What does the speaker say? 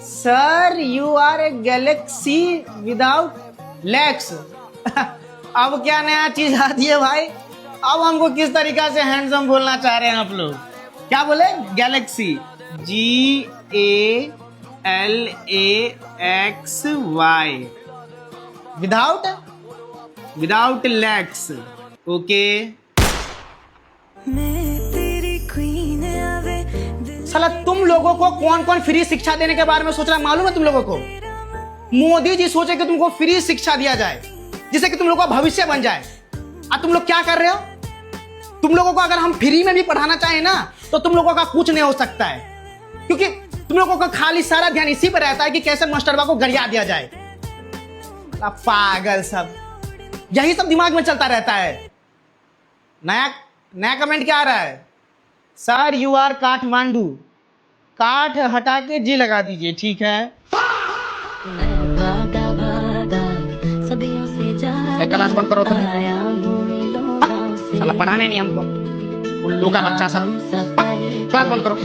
Sir you are a galaxy without legs. अब क्या नया चीज आती है भाई? अब हमको किस तरीका से हैंडसम बोलना चाह रहे हैं आप लोग? क्या बोले? Galaxy, GALAXY, without without legs. Okay. साला तुम लोगों को कौन कौन फ्री शिक्षा देने के बारे में सोच रहा है मालूम है तुम लोगों को? मोदी जी सोचे कि तुमको फ्री शिक्षा दिया जाए जिससे कि तुम लोगों का भविष्य बन जाए। और तुम लोग क्या कर रहे हो? तुम लोगों को अगर हम फ्री में भी पढ़ाना चाहें ना तो तुम लोगों का कुछ नहीं हो सकता है, क्योंकि तुम लोगों का खाली सारा ध्यान इसी पर रहता है कि कैसे मास्टरवा को गरिया दिया जाए। पागल सब, यही सब दिमाग में चलता रहता है। नया नया कमेंट क्या आ रहा है? Sir you are Kathmandu. काठ हटा के जी लगा दीजिए, ठीक है? क्लास बंद करो तो। साला पढ़ाने नहीं हमको, उल्लू का बच्चा सब। क्लास बंद करो।